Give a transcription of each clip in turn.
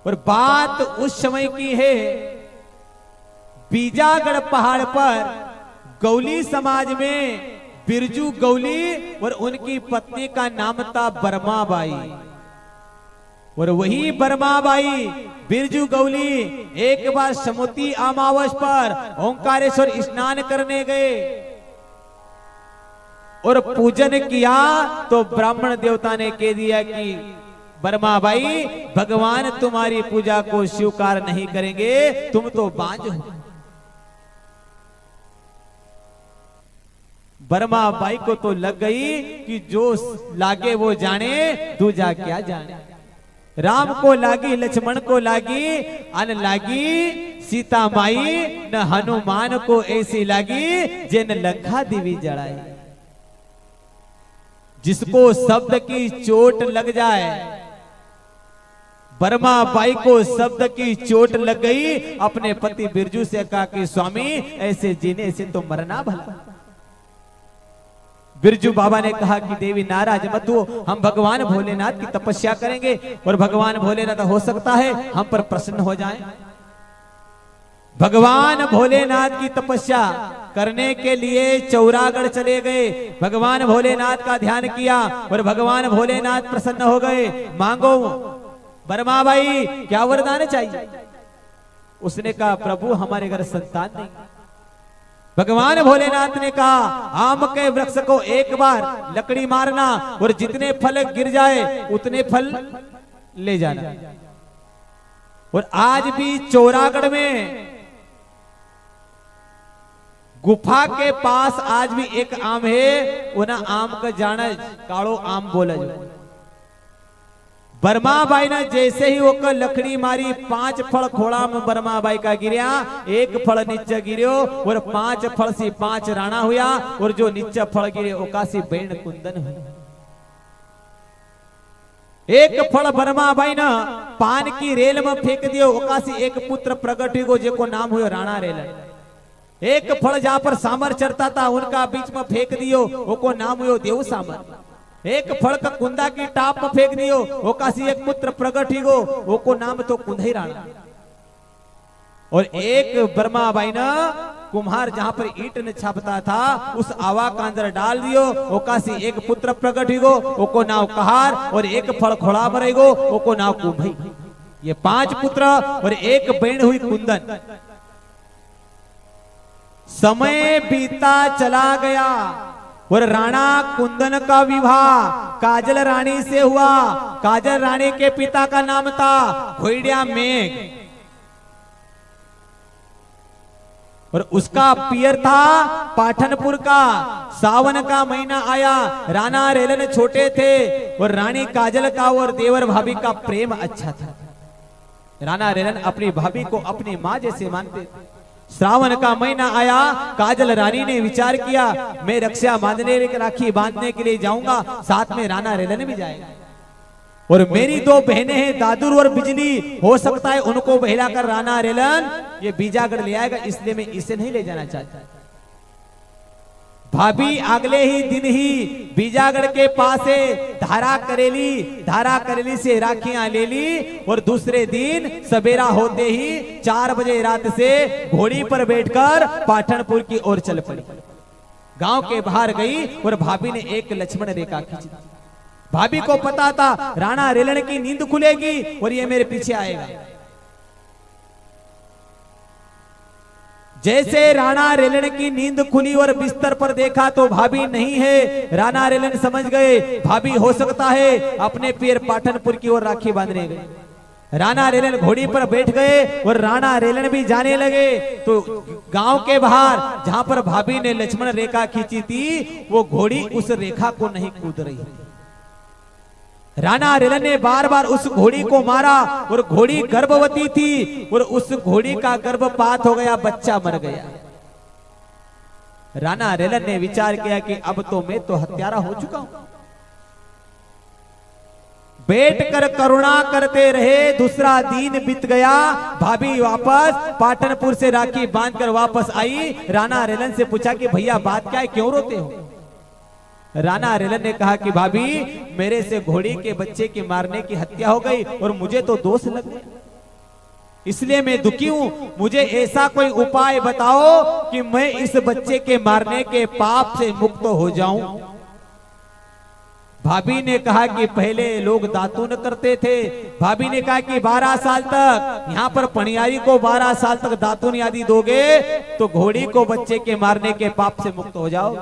और बात उस समय की है, बीजागढ़ पहाड़ पर गौली समाज में बिरजू गौली और उनकी पत्नी का नाम था बर्माबाई। और वही बर्माबाई बिरजू गौली एक बार समुद्री अमावस पर ओंकारेश्वर स्नान करने गए और पूजन किया तो ब्राह्मण देवता ने कह दिया कि बर्माबाई, भगवान तुम्हारी पूजा को स्वीकार नहीं करेंगे, तुम तो बांझ हो। बर्माबाई को तो लग गई कि जो लागे वो जाने, दूजा क्या जाने। राम को लागी, लक्ष्मण को लागी, अन लागी सीता माई, न हनुमान को ऐसी लागी जिन लंका देवी जड़ाई। जिसको शब्द की चोट लग जाए, बर्माबाई को शब्द की चोट लग गई। अपने पति बिरजू से कहा कि स्वामी, ऐसे जीने से तो मरना भला। बिरजू बाबा ने कहा कि देवी नाराज मत हो, हम भगवान भोलेनाथ की तपस्या करेंगे और भगवान भोलेनाथ हो सकता है हम पर प्रसन्न हो जाएं। भगवान भोलेनाथ की तपस्या करने के लिए चौरागढ़ चले गए, भगवान भोलेनाथ का ध्यान किया और भगवान भोलेनाथ प्रसन्न हो गए। मांगो बर्माबाई, क्या वरदान चाहिए? उसने कहा प्रभु, हमारे घर संतान नहीं। भगवान भोलेनाथ ने कहा आम के वृक्ष को एक बार लकड़ी मारना और जितने फल गिर जाए उतने फल ले जाना। और आज भी चौरागढ़ में गुफा के पास आज भी एक आम है, उन्हें आम का जाना काड़ो आम बोला जाए। बर्माबाई ने जैसे ही वो लकड़ी मारी, 5 फल खोड़ा में बर्माबाई का गिरा, 1 फल नीचे गिरो और 5 फल से 5 राणा हुआ और जो नीचे फल गिरे ओकासी बैण कुंदन हुआ। 1 फल बर्माबाई ने पान की रेल में फेंक दियो, ओकासी एक पुत्र प्रगट हुआ जेको नाम हुआ राणा रेलन। 1 फल जहां पर सामर चरता था उनका बीच में फेंक दियो, ओको नाम हुआ देव सामर। 1 फल का कुंदा की टाप में फेंक दियो, ओकासी एक पुत्र प्रगट ही गो, ओको नाम तो कुंधई राणा। और 1 बर्माबाई ने कुम्हार जहां पर ईट ने छापता था उस आवा का अंदर डाल दियो, ओकासी एक पुत्र प्रगट ही गो, ओको नाम कहार। और 1 फल खोड़ा मरे गो, ओको नाम कुंभई। ये 5 पुत्र और 1 बैण हुई कुंदन। समय बीता चला गया और राणा कुंदन का विवाह काजल रानी से हुआ। काजल रानी के पिता का नाम था घोड़िया मेघ और उसका पियर था पाठनपुर का। सावन का महीना आया, राणा रेलन छोटे थे और रानी काजल का और देवर भाभी का प्रेम अच्छा था। राणा रेलन अपनी भाभी को अपनी मां जैसे मानते थे। श्रावण का महीना आया, काजल रानी ने विचार किया मैं रक्षा बांधने राखी बांधने के लिए जाऊंगा, साथ में राणा रेलन भी जाएगा। और मेरी 2 बहनें हैं दादुर और बिजली, हो सकता है उनको बहलाकर राणा रेलन ये बीजागढ़ ले आएगा, इसलिए मैं इसे नहीं ले जाना चाहता। भाभी अगले ही दिन ही बीजागढ़ के पास से धारा करेली से राखियां ले ली और दूसरे दिन सवेरा होते ही 4 बजे रात से घोड़ी पर बैठकर पाठनपुर की ओर चल पड़ी। गांव के बाहर गई और भाभी ने एक लक्ष्मण रेखा खींची। भाभी को पता था राणा रेलन की नींद खुलेगी और ये मेरे पीछे आएगा। जैसे राणा रेलन की नींद खुली और बिस्तर पर देखा तो भाभी नहीं है। राणा रेलन समझ गए भाभी हो सकता है अपने पैर पाठनपुर की ओर राखी बांधने गए। राणा रेलन घोड़ी पर बैठ गए और राणा रेलन भी जाने लगे। तो गांव के बाहर जहां पर भाभी ने लक्ष्मण रेखा खींची थी वो घोड़ी उस रेखा को नहीं कूद रही। राणा रेलन ने बार बार उस घोड़ी को मारा और घोड़ी गर्भवती थी और उस घोड़ी का गर्भपात हो गया, बच्चा मर गया। राणा रेलन ने विचार किया कि अब तो मैं तो हत्यारा हो चुका हूं। बैठकर करुणा करते रहे, दूसरा दिन बीत गया। भाभी वापस पाटनपुर से राखी बांधकर वापस आई। राणा रेलन से पूछा कि भैया बात क्या है, क्यों रोते हो? राणा रेलन ने कहा कि भाभी मेरे से घोड़ी के बच्चे की मारने की हत्या हो गई और मुझे तो दोष लग गया। इसलिए मैं दुखी हूं, मुझे ऐसा कोई उपाय बताओ कि मैं इस बच्चे के मारने के पाप से मुक्त हो जाऊं। भाभी ने कहा कि पहले लोग दातून करते थे। भाभी ने कहा कि 12 साल तक यहाँ पर पनियारी को 12 साल तक दातून आदि दोगे तो घोड़ी को बच्चे के मारने के पाप से मुक्त हो जाओ।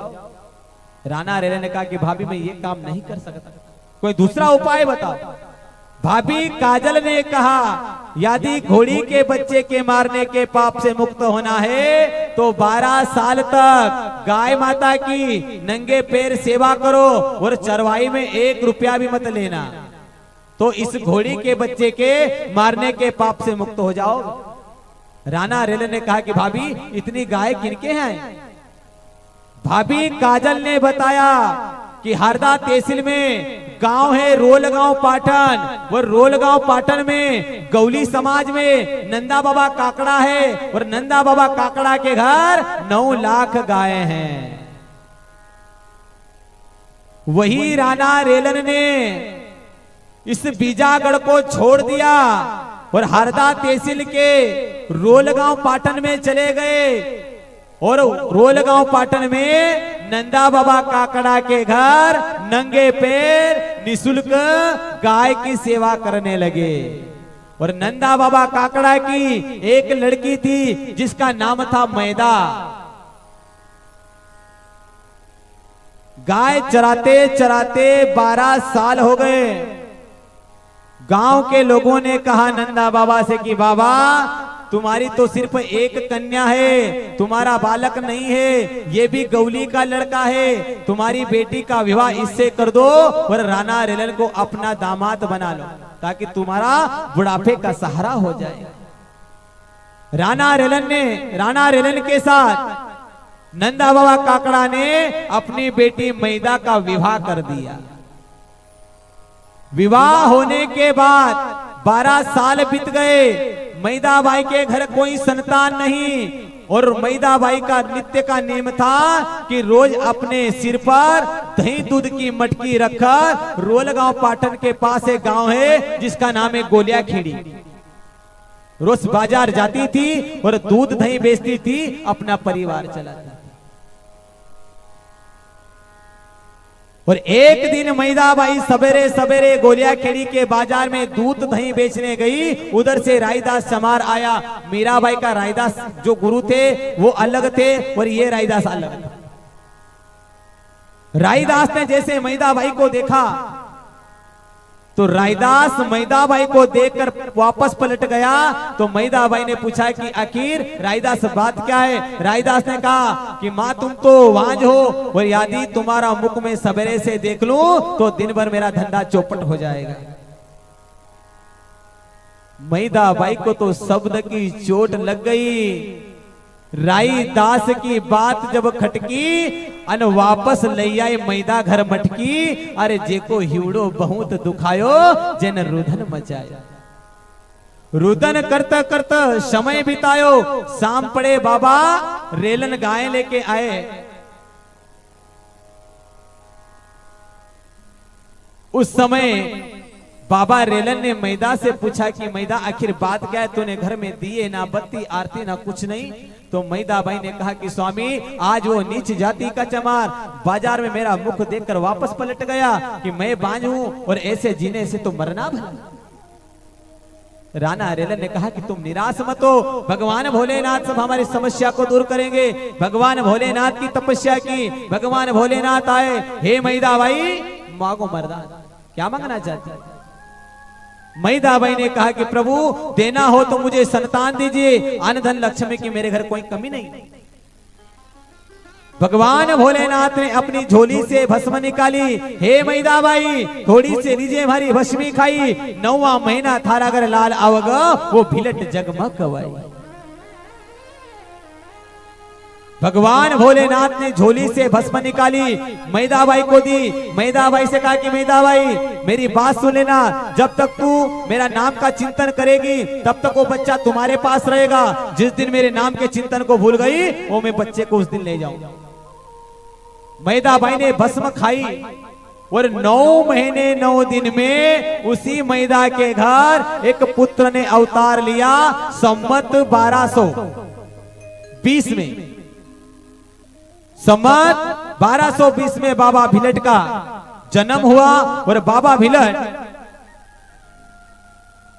राणा रेले ने कहा कि भाभी मैं ये काम नहीं कर सकता, कोई दूसरा उपाय बताओ। भाभी काजल ने कहा यदि घोड़ी के बच्चे के मारने के पाप से मुक्त होना है तो 12 साल तक गाय माता की नंगे पैर सेवा करो और चरवाई में 1 रुपया भी मत लेना, तो इस घोड़ी के बच्चे के मारने के पाप से मुक्त हो जाओ। राणा रेले ने कहा कि भाभी इतनी गाय किनके हैं? भाभी काजल ने बताया कि हरदा तहसील में गांव है रोलगांव पाटन, वो रोलगांव पाटन में गौली समाज में नंदा बाबा काकड़ा है और नंदा बाबा काकड़ा के घर 9 लाख गाय हैं। वही राणा रेलन ने इस बीजागढ़ को छोड़ दिया और हरदा तहसील के रोलगांव पाटन में चले गए और रोलगांव पाटन में नंदा बाबा काकड़ा के घर नंगे पैर निशुल्क गाय की सेवा करने लगे। और नंदा बाबा काकड़ा की एक लड़की थी जिसका नाम था मैदा। गाय चराते चराते 12 साल हो गए। गांव के लोगों ने कहा नंदा बाबा से कि बाबा तुम्हारी तो सिर्फ एक कन्या है, तुम्हारा बालक नहीं है, ये भी गौली का लड़का है, तुम्हारी बेटी का विवाह इससे कर दो और राणा रेलन को अपना दामाद बना लो ताकि तुम्हारा बुढ़ापे का सहारा हो जाए। राणा रेलन के साथ नंदा बाबा काकड़ा ने अपनी बेटी मैदा का विवाह कर दिया। विवाह होने के बाद 12 साल बीत गए। मैदा बाई के घर कोई संतान नहीं और मैदा बाई का नित्य का नियम था कि रोज अपने सिर पर दही दूध की मटकी रखकर रोलगांव पाटन के पास एक गांव है जिसका नाम है गोलिया खेड़ी, रोज बाजार जाती थी और दूध दही बेचती थी, अपना परिवार चलाती। और एक दिन मैदा बाई सवेरे सवेरे गोलिया खेड़ी के बाजार में दूध दही बेचने गई। उधर से रायदास चमार आया। मीराबाई का रायदास जो गुरु थे वो अलग थे और ये रायदास अलग था। रायदास ने जैसे मैदा बाई को देखा तो रायदास मैदा बाई को देखकर वापस पलट गया। तो मैदा बाई ने पूछा कि आखिर रायदास बात क्या है? रायदास ने कहा कि माँ तुम तो वांझ हो और यदि तुम्हारा मुख में सवेरे से देख लूं तो दिन भर मेरा धंधा चौपट हो जाएगा। मैदा बाई को तो शब्द की चोट लग गई। रायदास की बात जब खटकी अन वापस ले आई मैदा घर मटकी। अरे जेको हिवड़ो बहुत दुखायो जन रुदन मचाया। रुदन करता करता समय बितायो। शाम पड़े बाबा रेलन गाय लेके आए। उस समय बाबा रेलन ने मैदा से पूछा कि मैदा आखिर बात क्या है? तूने घर में दिए ना बत्ती आरती ना कुछ नहीं। तो मैदा भाई ने कहा कि स्वामी आज वो नीच जाति का चमार बाजार में मेरा मुख देखकर वापस पलट गया कि मैं बांझ हूं और ऐसे जीने से तो मरना भला। राणा रेलन ने कहा कि तुम निराश मत हो, भगवान भोलेनाथ सब हमारी समस्या को दूर करेंगे। भगवान भोलेनाथ की तपस्या की, भगवान भोलेनाथ आए। हे मैदा भाई मांगो मरदान, क्या मांगना चाहते हैं? मैदा बाई ने कहा कि प्रभु देना हो तो मुझे संतान दीजिए, अन्न धन लक्ष्मी की मेरे घर कोई कमी नहीं। भगवान भोलेनाथ ने अपनी झोली से भस्म निकाली। हे मैदा बाई थोड़ी से लीजिए हमारी भस्मी खाई। 9वां महीना थारा घर लाल आवग वो भिलट जगमग गवाई। भगवान भोलेनाथ ने झोली से भस्म निकाली, मैदा बाई को दी। मैदा बाई से कहा कि मैदा बाई मेरी बात सुन लेना, जब तक तू मेरा नाम का चिंतन करेगी तब तक वो बच्चा तुम्हारे पास रहेगा। जिस दिन मेरे नाम के चिंतन को भूल गई वो मैं बच्चे को उस दिन ले जाऊंगा। मैदा बाई ने भस्म खाई और 9 महीने 9 दिन में उसी मैदा के घर एक पुत्र ने अवतार लिया। संवत 1220 में, संवत 1220 में बाबा भिलट का जन्म हुआ। और बाबा भिलट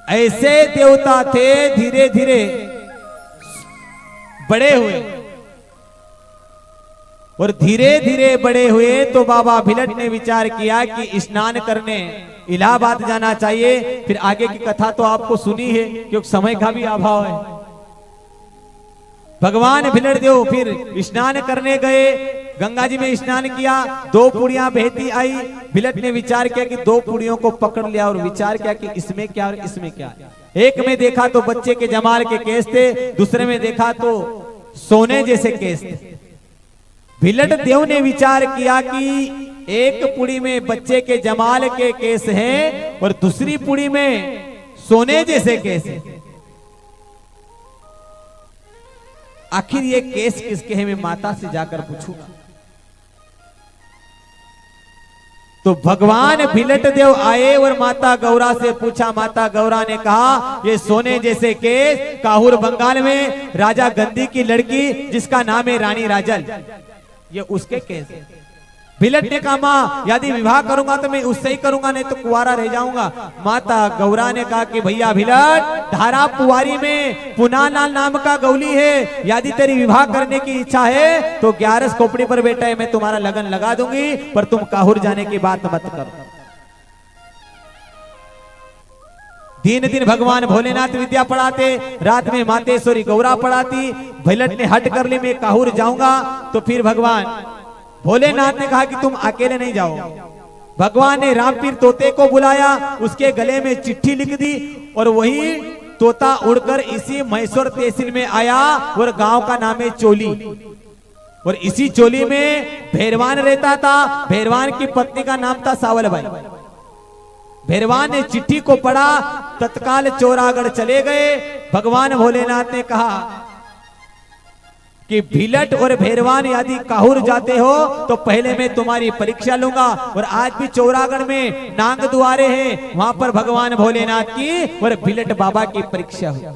ऐसे देवता थे, धीरे धीरे बड़े हुए और धीरे धीरे बड़े हुए तो बाबा भिलट ने विचार किया कि स्नान करने इलाहाबाद जाना चाहिए। फिर आगे की कथा तो आपको सुनी है क्योंकि समय का भी अभाव है। भगवान भिलट देव फिर स्नान करने गए, गंगा जी में स्नान किया, 2 पुड़ियां बहती आई। भिलट ने विचार किया कि 2 पुड़ियों को पकड़ लिया और विचार किया कि इसमें क्या और इसमें क्या। एक में देखा तो बच्चे के जमाल के केस थे, दूसरे में देखा तो सोने जैसे केस थे। भिलट देव ने विचार किया कि एक पुड़ी में बच्चे के जमाल के केस हैं और दूसरी पुड़ी में सोने जैसे केस हैं। आखिर ये केस किसके हैं, मैं माता से जाकर पूछूंगा। तो भगवान भिलट देव आए और माता गौरा से पूछा। माता गौरा ने कहा ये सोने जैसे केस काहुर बंगाल में राजा गंदी की लड़की जिसका नाम है रानी राजल, ये उसके केस है। भिलट ने कहा माँ यदि विवाह करूंगा तो मैं उससे ही करूंगा, नहीं तो कुंवारा रह जाऊंगा। माता गौरा ने कहा कि भैया भिलट, धारा पुवारी में पुनालाल नाम का गौली है, यदि तेरी विवाह करने की इच्छा है तो 11 खोपड़ी पर बेटा है, मैं तुम्हारा लगन लगा दूंगी, पर तुम काहुर जाने की बात मत करो। दिन दिन भगवान भोलेनाथ विद्या पढ़ाते, रात में मातेश्वरी गौरा पढ़ाती। भिलट ने हट कर ली मैं काहुर जाऊंगा। तो फिर भगवान भोलेनाथ ने कहा कि तुम अकेले नहीं जाओ। भगवान ने रामपीर तोते को बुलाया, उसके गले में चिट्ठी लिख दी और वही तोता उड़कर इसी मैसूर तहसील में आया और गांव का नाम है चोली। और इसी चोली में भैरवान रहता था। भैरवान की पत्नी का नाम था सावलबाई। भैरवान ने चिट्ठी को पढ़ा, तत्काल चौरागढ़ चले गए। भगवान भोलेनाथ ने कहा कि भिलट और भैरवान यदि काहुर जाते हो तो पहले मैं तुम्हारी परीक्षा लूंगा। और आज भी चौरागढ़ में नांग द्वारे हैं, वहां पर भगवान भोलेनाथ की और भिलट बाबा की परीक्षा हुई।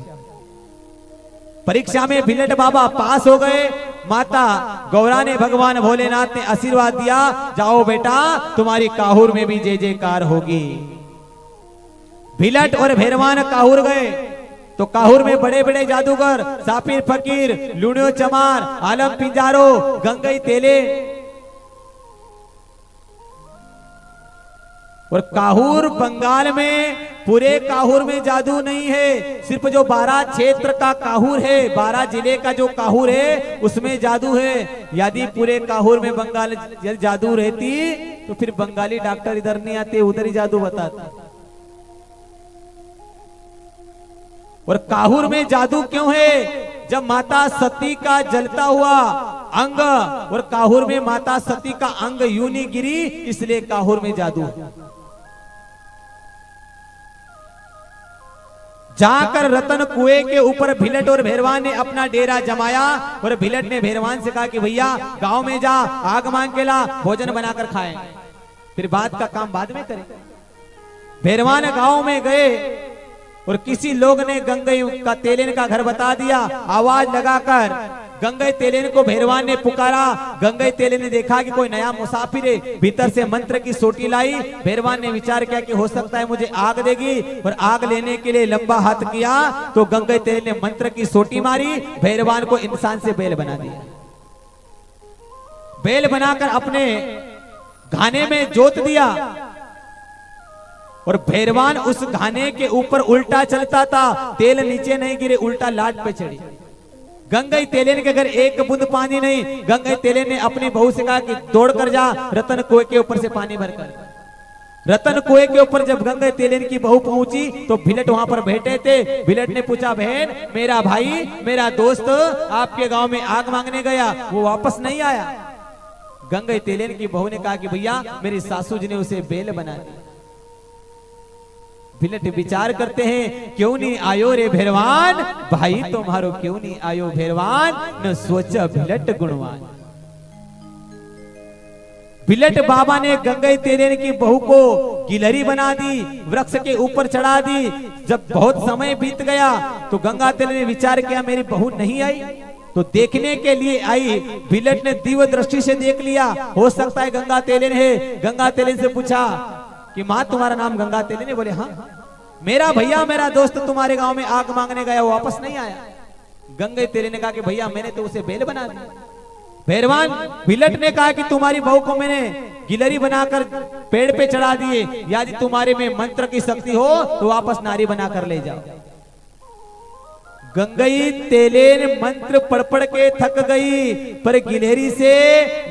परीक्षा में भिलट बाबा पास हो गए। माता गौरा ने भगवान भोलेनाथ ने आशीर्वाद दिया, जाओ बेटा तुम्हारी काहुर में भी जय जयकार होगी। भिलट और भैरवान काहुर गए तो काहुर में बड़े बड़े जादूगर सापिर फकीर, लुणियो चमार, आलम पिंजारो, गंगई तेले। और काहुर बंगाल में, पूरे काहुर में जादू नहीं है, सिर्फ जो 12 क्षेत्र का काहुर है, 12 जिले का जो काहुर है उसमें जादू है। यदि पूरे काहुर में बंगाल जादू रहती तो फिर बंगाली डॉक्टर इधर नहीं आते, उधर ही जादू बताते। और काहुर में जादू क्यों है? जब माता सती का जलता हुआ अंग, और काहुर में माता सती का अंग यूं नहीं गिरी, इसलिए काहुर में जादू। जाकर रतन कुएं के ऊपर भिलट और भैरवान ने अपना डेरा जमाया। और भिलट ने भैरवान से कहा कि भैया गांव में जा, आग मांग के ला, भोजन बनाकर खाएं, फिर बाद का काम बाद में करें। भैरवान गांव में गए और किसी लोग ने गंगई का तेलेन का घर बता दिया। आवाज लगाकर गंगई तेलेन को भैरवान ने पुकारा। गंगई तेलेन ने देखा कि कोई नया मुसाफिर है, भीतर से मंत्र की सोटी लाई। भैरवान ने विचार किया कि हो सकता है मुझे आग देगी, और आग लेने के लिए लंबा हाथ किया तो गंगई तेलेन ने मंत्र की सोटी मारी, भैरवान को इंसान से बैल बना दिया। बैल बनाकर अपने घाने में जोत दिया और भैरवान उस घाने के ऊपर उल्टा चलता था। तेल नीचे नहीं गिरे, उल्टा लाट पे चढ़ी। गंगई तेलेन के घर एक बूंद पानी नहीं। गंगई तेलेन ने अपनी बहू से कहा कि दौड़ कर जा, रतन कुएं के ऊपर से पानी भरकर। रतन कुएं के ऊपर जब गंगई तेलेन की बहू पहुंची तो भिलट वहां पर बैठे थे। भिलट ने पूछा, बहन मेरा भाई, मेरा दोस्त आपके गांव में आग मांगने गया, वो वापस नहीं आया। गंगई तेलेन की बहू ने कहा कि भैया मेरी सासू जी ने उसे बेल बना दी। भिलट विचार करते हैं, क्यों नहीं आयो रे भैरवान, भाई तुम्हारो क्यों नहीं आयो भैरवान, न सोचा भिलट गुणवान। भिलट बाबा ने गंगई तेरेन की बहू को गिलहरी बना दी, वृक्ष के ऊपर चढ़ा दी। जब बहुत समय बीत गया तो गंगा तेरेन ने विचार किया मेरी बहू नहीं आई, तो देखने के लिए आई। भिलट ने दिव्य दृष्टि से देख लिया, हो सकता है गंगा तेरेन है। गंगा तेरेन से पूछा कि माँ तुम्हारा नाम गंगा तेरेन है? बोले हाँ। मेरा भैया मेरा दोस्त तुम्हारे गांव में आग मांगने गया, वो वापस नहीं आया। गंगा तेरेन ने कहा कि भैया मैंने तो उसे बेल बना दिया। भैरवान भिलट ने कहा कि तुम्हारी बहू को मैंने गिलहरी बनाकर पेड़ पे चढ़ा दिए, यदि तुम्हारे में मंत्र की शक्ति हो तो वापस नारी बनाकर ले जाओ। गंगई तेलेन मंत्र पढ़ पढ़ के थक गई, पर गिलहरी से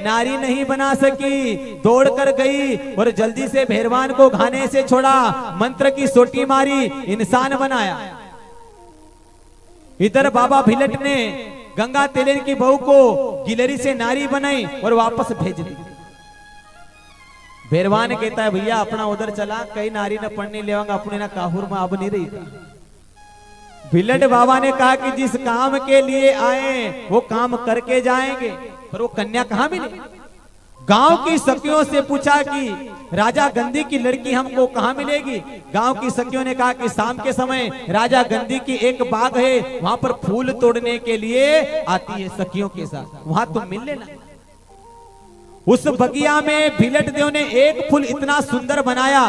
नारी नहीं बना सकी। दौड़ कर गई और जल्दी से भैरवान को घाने से छोड़ा, मंत्र की सोटी मारी, इंसान बनाया। इधर बाबा भिलट ने गंगा तेलेन की बहू को गिलहरी से नारी बनाई और वापस भेज दी। भैरवान कहता है भैया अपना उधर चला, कई नारी न पढ़ने लेवांगा, अपने ना काहुर में अब नहीं रही था। भिलट बाबा ने कहा कि जिस काम के लिए आए वो काम करके जाएंगे, पर वो कन्या कहां मिली? गांव की सखियों से पूछा कि राजा गंदी की लड़की हमको कहां मिलेगी? गांव की सखियों ने कहा कि शाम के समय राजा गंदी की एक बाग है, वहां पर फूल तोड़ने के लिए आती है सखियों के साथ, वहां तुम मिल लेना। उस बगिया में भिलट देव ने एक फूल इतना सुंदर बनाया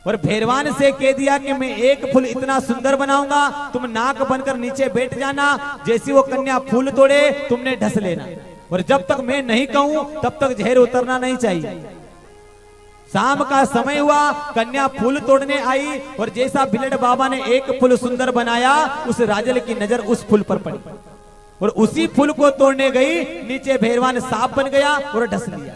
और भैरवान से कह दिया कि मैं एक फूल इतना सुंदर बनाऊंगा, तुम नाक बनकर नीचे बैठ जाना, जैसी वो कन्या फूल तोड़े तुमने ढस लेना, और जब तक मैं नहीं कहूं तब तक जहर उतरना नहीं चाहिए। शाम का समय हुआ, कन्या फूल तोड़ने आई और जैसा भिलट बाबा ने एक फूल सुंदर बनाया, उस राजल की नजर उस फूल पर पड़ी और उसी फूल को तोड़ने गई, नीचे भैरवान सांप बन गया और ढस लिया।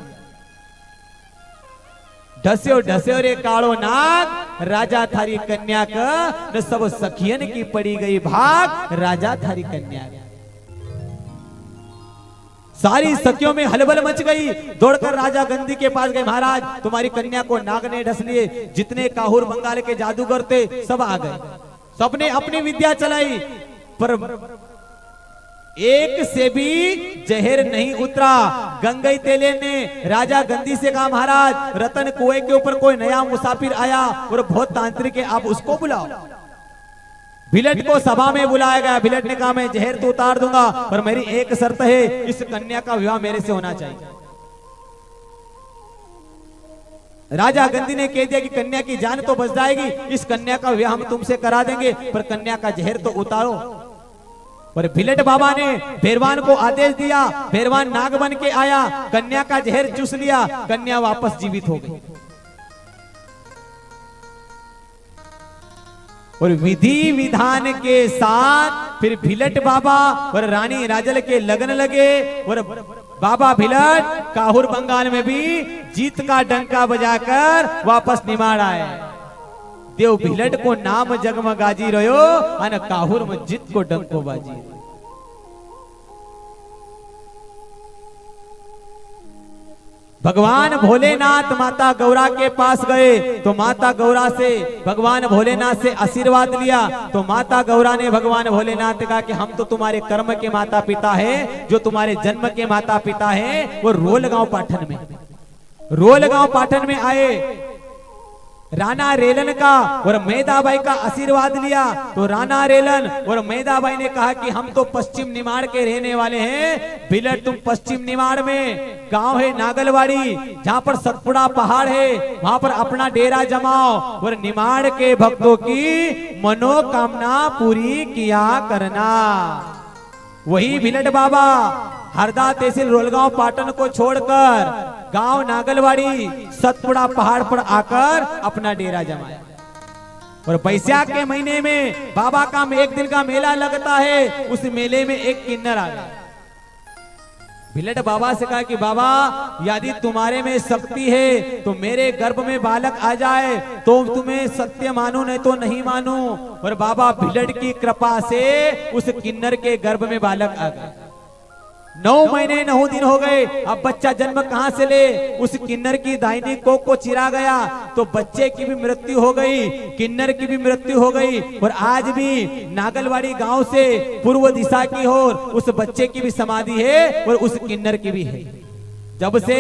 ढस्यो ढस्यो रे कालो नाग, राजा थारी कन्या का न सब सखियन की पड़ी गई भाग, राजा थारी कन्या। सारी सखियों में हलबल मच गई, दौड़कर राजा गंदी के पास गए, महाराज तुम्हारी कन्या को नाग ने ढस लिए, जितने काहुर बंगाल के जादूगर थे सब आ गए, सबने अपनी विद्या चलाई, पर एक से भी जहर नहीं उतरा। गंगई तेले ने राजा गंदी से कहा महाराज रतन कुएं के ऊपर कोई नया मुसाफिर आया और बहुत तांत्रिक है, आप उसको बुलाओ। भिलट को सभा में बुलाया गया। भिलट ने कहा मैं जहर तो उतार दूंगा, पर मेरी एक शर्त है, इस कन्या का विवाह मेरे से होना चाहिए। राजा गंदी ने कह दिया कि कन्या की जान तो बच जाएगी, इस कन्या का विवाह हम तुमसे करा देंगे, पर कन्या का जहर तो उतारो। पर भिलट बाबा ने भैरवान को आदेश दिया, भैरवान नाग बन के आया, कन्या का जहर चूस लिया, कन्या वापस जीवित हो गई। और विधि विधान के साथ फिर भिलट बाबा और रानी राजल के लगन लगे और बाबा भिलट काहुर बंगाल में भी जीत का डंका बजाकर वापस निमाड़ आए। देव भिलट को नाम जगमगाजी रहो अन काहुर में जीत को डंको बाजी। भगवान भोलेनाथ माता गौरा के पास गए तो माता गौरा से भगवान भोलेनाथ से आशीर्वाद लिया, तो माता गौरा ने भगवान भोलेनाथ से कहा कि हम तो तुम्हारे कर्म के माता पिता हैं, जो तुम्हारे जन्म के माता पिता हैं वो रोलगांव पाटन में आए। राणा रेलन का और मेधाबाई का आशीर्वाद लिया, तो राणा रेलन और मेधाबाई ने कहा कि हम तो पश्चिम निमाड़ के रहने वाले हैं, भिलट तुम पश्चिम निमाड़ में गांव है नागलवाड़ी, जहां पर सतपुड़ा पहाड़ है, वहां पर अपना डेरा जमाओ और निमाड़ के भक्तों की मनोकामना पूरी किया करना। वही भिलट बाबा हरदा तहसील रोलगांव पाटन को छोड़कर गांव नागलवाड़ी सतपुड़ा पहाड़ पर आकर अपना डेरा जमाया। और बैसाख के महीने में बाबा का एक दिन का मेला लगता है, उस मेले में एक किन्नर आ गया। भिलट बाबा से कहा कि बाबा यदि तुम्हारे में शक्ति है तो मेरे गर्भ में बालक आ जाए तो तुम्हें सत्य मानू, नहीं तो नहीं मानू। और बाबा भिलट की कृपा से उस किन्नर के गर्भ में बालक आ गया। 9 महीने 9 दिन हो गए, अब बच्चा जन्म कहां से ले? उस किन्नर की दाहिनी कोख को चिरा गया तो बच्चे की भी मृत्यु हो गई, किन्नर की भी मृत्यु हो गई। और आज भी नागलवाड़ी गांव से पूर्व दिशा की ओर उस बच्चे की भी समाधि है और उस किन्नर की भी है। जब से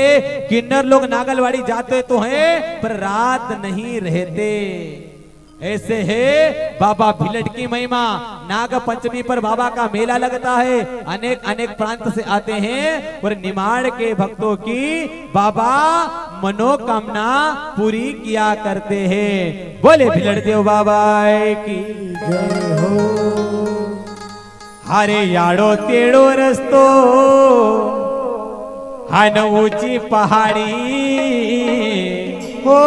किन्नर लोग नागलवाड़ी जाते तो हैं पर रात नहीं रहते। ऐसे है बाबा भिलट की महिमा। नाग पंचमी पर बाबा का मेला लगता है, अनेक अनेक प्रांत से आते हैं और निमाड़ के भक्तों की बाबा मनोकामना पूरी किया करते हैं। बोले भिलट देव बाबा की जय हो। हरे याडो तेड़ो रस्तो हन ऊंची पहाड़ी हो,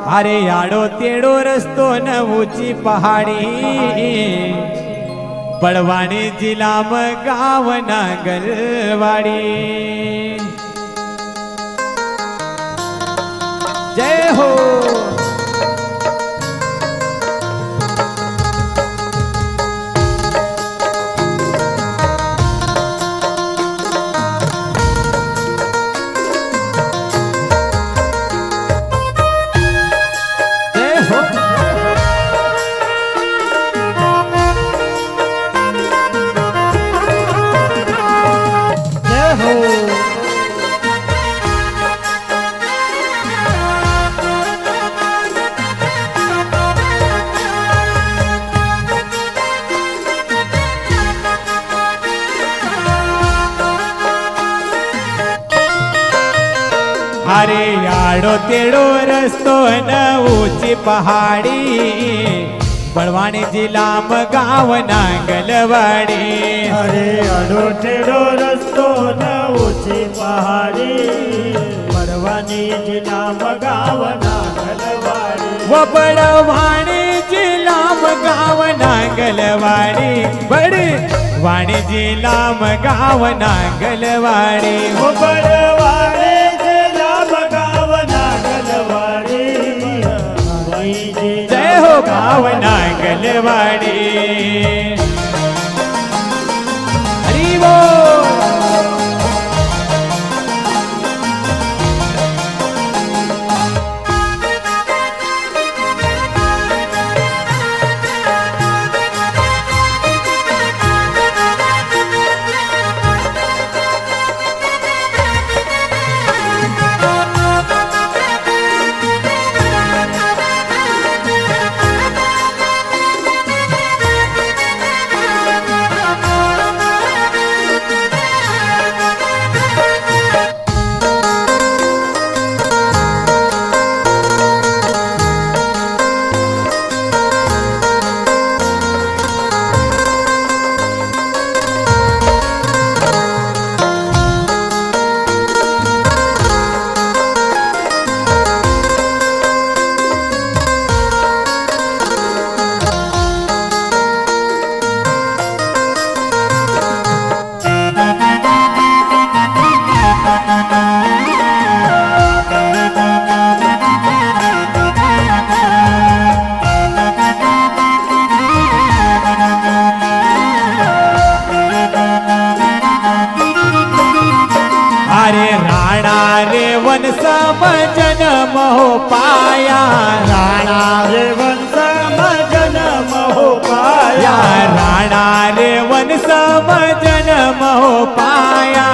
हरे याडो तेड़ो रस्तो न ऊंची पहाड़ी, बड़वानी जिला में गाँव नागलवाड़ी। जय हो। हरे याडो तेड़ो रस्तो न ऊंची पहाड़ी, बड़वानी जिला में गाँव नागलवाड़ी। हरे याडो तेड़ो रस्तो न ऊंची पहाड़ी, बड़वानी जिला में गाँव नागलवाड़ी। वो बड़वानी जिला में गाँव नागलवाड़ी, बड़वानी जिला में गाँव नागलवाड़ी। वो बड़वानी जय हो गाँव नागलवाड़ी। हरि बोल। जन्म हो पाया, राणा रे वंश में जन्म हो पाया। राणा रे वंश में जन्म हो पाया,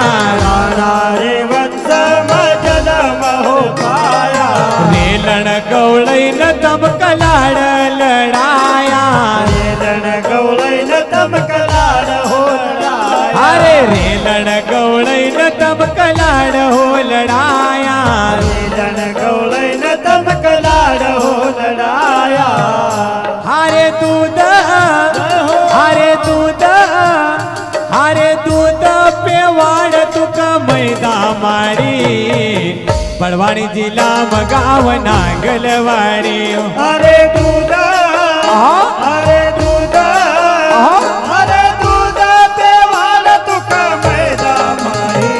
राणा रे वंश में जन्म हो पाया। रेलण गौड़ई न तम कलाड़ लड़ाया, रेलण गौड़ई न तम कलाड़ हो लड़ाया। अरे रेलण गौड़ई न तम कलाड़ हो लड़ाया, रेलण गौड़ई न तम कलाड़ हो लड़ाया। हरे दूध पेवाड़ तुका मैदा माड़ी, बड़वानी जिला में गाँव नागलवाड़ी। अरे दूध अरे दूध अरे दूध पेवाड़ तुका मैदा माड़ी,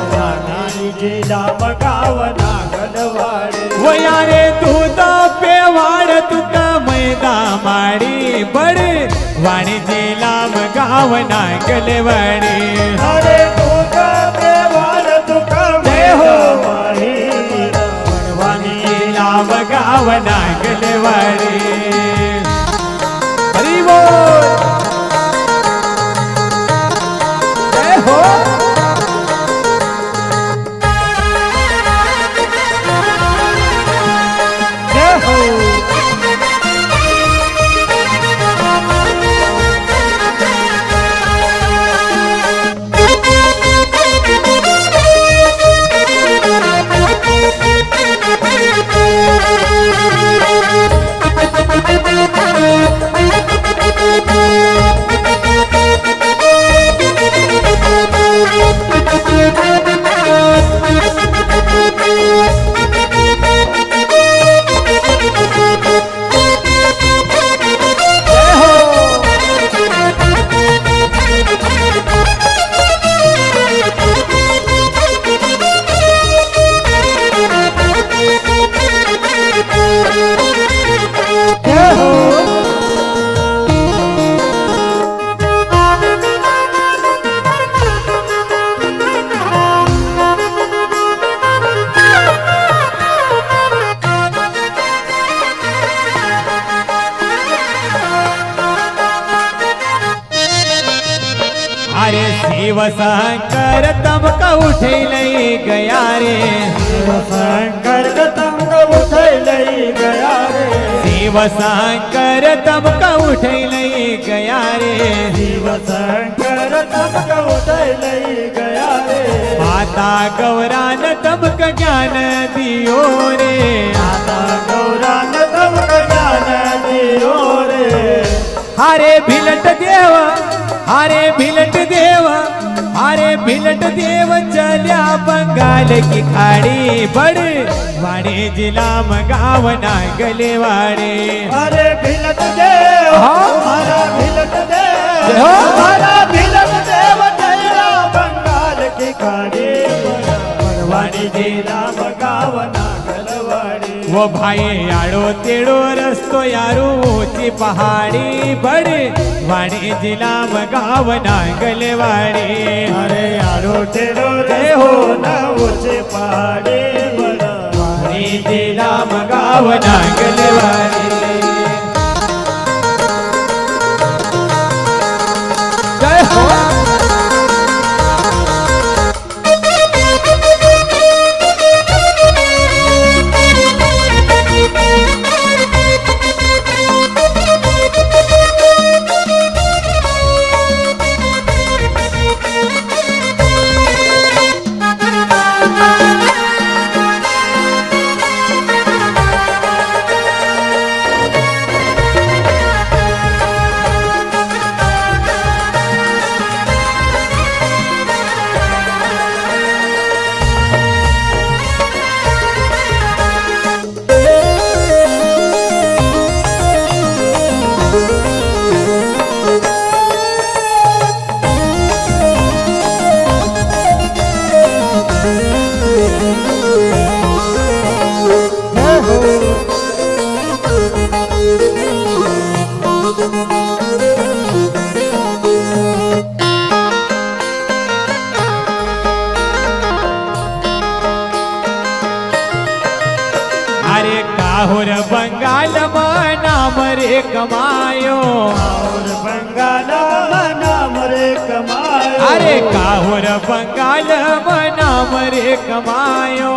बड़वानी जिला में गाँव नागलवाड़ी। वो यारे दूध पेवाड़ तुका मैदा माड़ी, बड़वानी जिला में गाँव नागलवाड़ी। अरे दूध पेवाड़ तुका मैदा माड़ी, बड़वानी जिला में गाँव नागलवाड़ी। शिव शंकर तमका उठे लई गया रे શંકર કતંગ ઉઠાઈ લઈ ગયા રે शिव शंकर तमका उठे लई गया रे શિવ શંકર તમક ઉઠાઈ લઈ ગયા રે माता गौरान तमक ज्ञान दियो रे માતા ગૌરાન તમક જ્ઞાન દિયો રે हारे भिलट देव हारे भिलट देव हारे भिलट देव चल्या बंगाल की खाड़ी बड़ वाड़े जिला मगावना गलेवाड़े અરે ભીલટ દેવ હા? મારા ભીલટ દેવ જય હો. મારા ભીલટ દેવ જયરા બંગાલ કી ખાડી પરવાડી જીરા મગાવના ગલવાડી वो भाई आड़ो तेड़ो रस्तो यारू ऊंची पहाड़ी बड़ वाड़े जिला मगावना गलेवाड़ी અરે આડો ટેડો જય રે હો. હો ના ઉચે પહાડી वाड़े जिला मगावना गलेवाड़ी जय हो अरे काहुर बंगाल में नाम रे कमायो और બંગાળમાં નામ રે કમાયો अरे काहुर बंगाल में नाम रे कमायो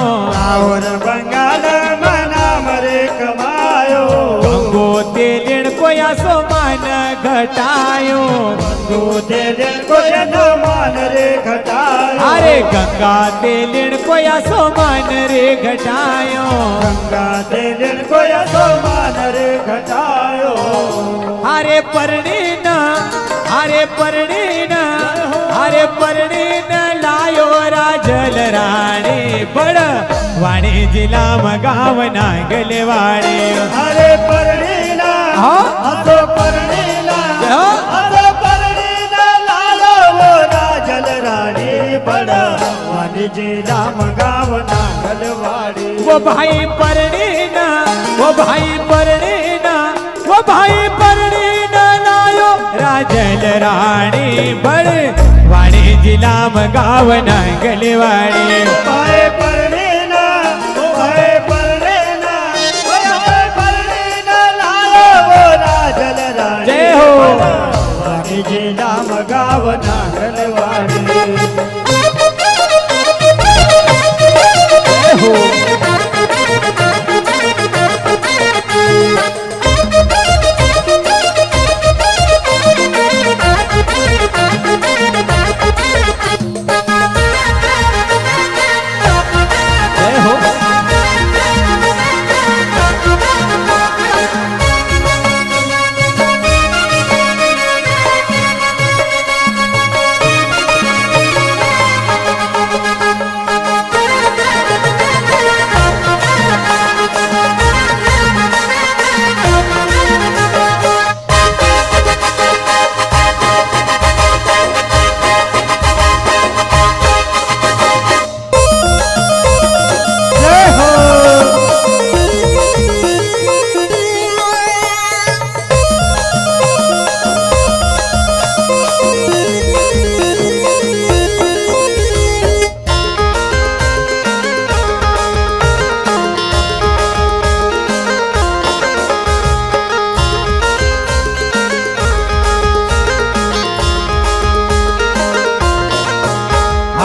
और બંગાળમાં નામ રે કમાયો गंगो तेलिण कोया सो मान घटायो દૂધે દિલ કોયનો માન રે ઘટાયો अरे गंगा तेलिण कोया सो मान रे घटायो ગંગા તે દિલ કોયનો માન રે ઘટાયો अरे परणी न लायो राजल राणे बड़ वाणे जिला मगावना गलेवाड़े અરે પરણીના હા? અતો પરણીના હા? અતો પરણીના લાલો વો રાજલ રાણી બડા વાણી જીલા મગાવના ગલવાડી वो भाई परणी न वो भाई परणी न वो भाई परणी न लायो राजल राणे बड़ वाणे जिला मगावना गलेवाड़े પાએ પરણીના પાએ પરણીના પાએ પરણીના લાલો વો રાજલ રાણી જય હો. વાણી જીલા મગાવના ગલવાડી हो जय हो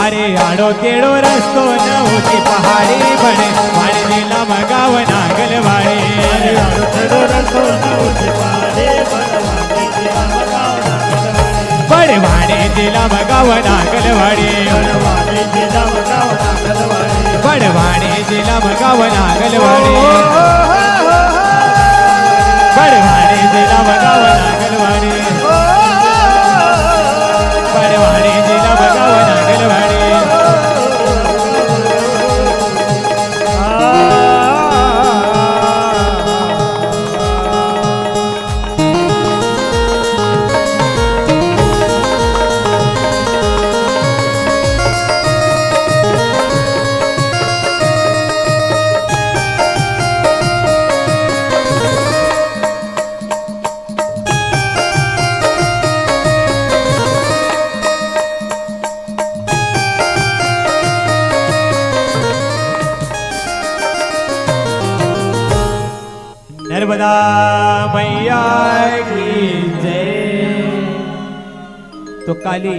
मारे आड़ो तेड़ो रस्तो न ऊंची पहाड़ी बने मारे जिला मगाव नागलवाड़ी बड़वाड़ी जिला मगाव नागलवाड़ी बड़वाड़ी जिला मगाव नागलवाड़ी बड़वाड़ी जिला मगाव नागलवाड़ी बड़वाड़ी जिला मगाव नागलवाड़ी नर्मदा मैया की जय। तो काली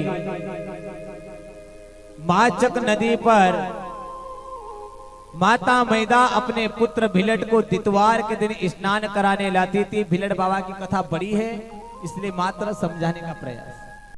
माचक नदी पर माता मैदा अपने पुत्र भिलट को दितवार के दिन स्नान कराने लाती थी। भिलट बाबा की कथा बड़ी है, इसलिए मात्र समझाने का प्रयास।